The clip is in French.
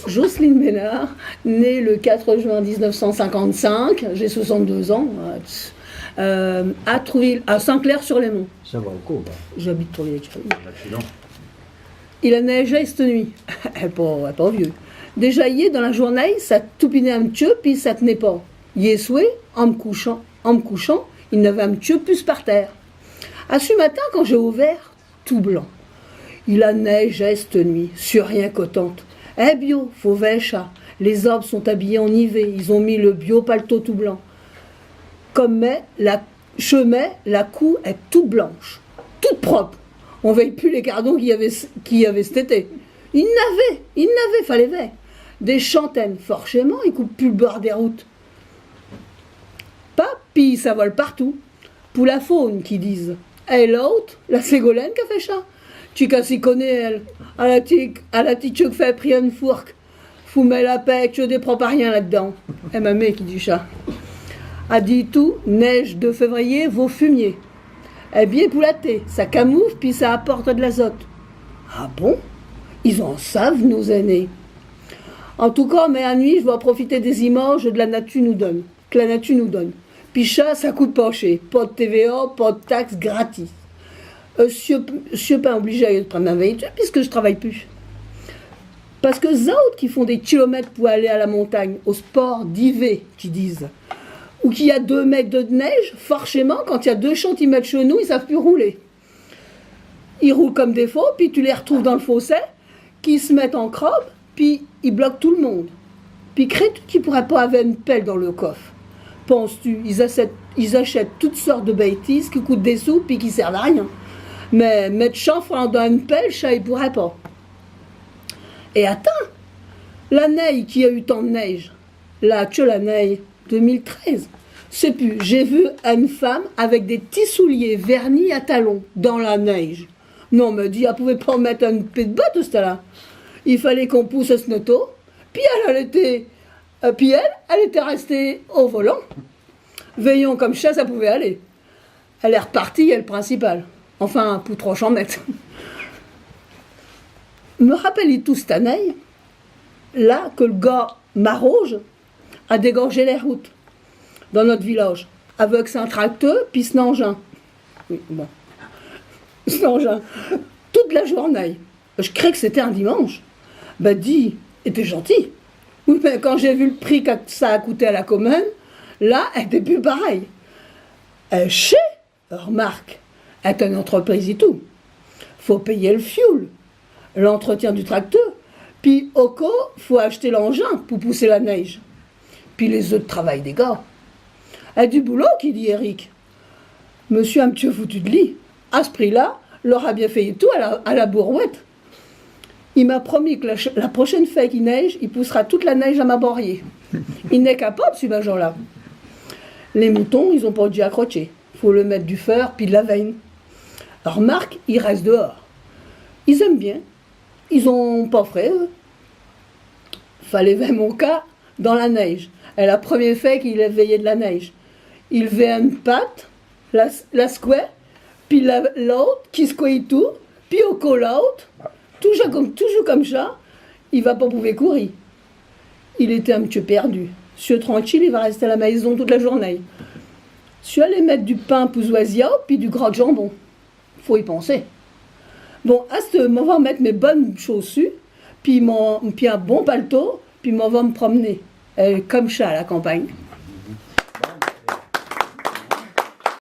Jocelyne Bénard, née le 4 juin 1955, j'ai 62 ans, à Trouville, à Saint-Clair-sur-les-Monts. Ça va au coup, bah. J'habite Trouville. L'accident. Il a neigé cette nuit. Elle n'est pas vieux. Déjà hier, dans la journée, ça toupinait un petit peu, puis ça tenait pas. Hier soir, en me couchant, il n'avait un petit peu plus par terre. À ce matin, quand j'ai ouvert, tout blanc. Il a neigé cette nuit, sur rien qu'autante. Eh bio, faut chat. Les arbres sont habillés en hiver. Ils ont mis le bio paletot tout blanc. Comme mais, la coue est toute blanche, toute propre. On veille plus les cardons qu'il y avait cet été. Il n'avait, fallait veille. Des chantaines, forcément, ils coupent plus le bord des routes. Pas, puis ça vole partout. Pour la faune, qui disent. Et l'autre, la ségolène qui a fait ça. Tu qu'à s'y connaît, elle. À la petite qui fait pris une fourque. Foumet la paix, tu ne prends pas rien là-dedans. Et ma mère qui dit ça. A dit tout, neige de février vaut fumier. Eh bien, pour la thé, ça camoufle puis ça apporte de l'azote. Ah bon? Ils en savent, nos aînés. En tout cas, mais à nuit, je vais profiter des images que la nature nous donne. Puis ça coûte pas cher. Pas de TVA, pas de taxes, gratis. Je suis pas obligé de prendre un véhicule puisque je travaille plus. Parce que les autres qui font des kilomètres pour aller à la montagne, au sport d'hiver, qui disent, ou qu'il y a 2 mètres de neige, forcément, quand il y a 2 centimètres chez nous, ils ne savent plus rouler. Ils roulent comme des faux, puis tu les retrouves dans le fossé, qui se mettent en crobe, puis ils bloquent tout le monde. Puis crée-tu qu'ils ne pourraient pas avoir une pelle dans le coffre? Penses-tu, ils achètent toutes sortes de bêtises qui coûtent des sous, puis qui ne servent à rien. Mais mettre chanfre dans une pelle, ça, ils ne pourraient pas. Et attends, la neige qui a eu tant de neige, la neige 2013, c'est plus, j'ai vu une femme avec des petits souliers vernis à talons dans la neige. Non, me dit, elle pouvait pas mettre un pied de botte, là. Il fallait qu'on pousse ce noto, puis elle était restée au volant. Veillons comme ça pouvait aller. Elle est repartie, elle principale. Enfin, pour 300 mètres. Me rappelle tout cette année, là, que le gars Marauge a dégorgé les routes dans notre village, avec son tracteur, puis son engin. Oui, bon. Son engin. Toute la journée. Je croyais que c'était un dimanche. Ben, dit, était gentil. Oui, mais quand j'ai vu le prix que ça a coûté à la commune, là, elle était plus pareil. Remarque, elle est une entreprise et tout. Faut payer le fuel, l'entretien du tracteur, puis au cas, faut acheter l'engin pour pousser la neige. Puis les autres travail des gars. Elle a du boulot, qui dit Eric. Monsieur un petit peu foutu de lit. À ce prix-là, l'aura bien fait tout à la bourrouette. Il m'a promis que la prochaine fois qu'il neige, il poussera toute la neige à ma borrier. Il n'est capable, ce genre-là. Les moutons, ils ont pas dû accrocher. Faut le mettre du fer, puis de la veine. Alors, remarque, ils restent dehors. Ils aiment bien. Ils ont pas frais, eux. Fallait vers mon cas dans la neige. Et la première fois qu'il veillait de la neige. Il levait une patte, la secouait, puis l'autre qui secouait tout, puis au col l'autre, toujours comme ça, il va pas pouvoir courir. Il était un petit peu perdu. Monsieur tranquille, il va rester à la maison toute la journée. Je suis allé mettre du pain pour Zoisia, puis du gras de jambon. Faut y penser. Bon, à ce moment, on va mettre mes bonnes chaussures, puis un bon paletot, puis on va me promener. Comme ça à la campagne.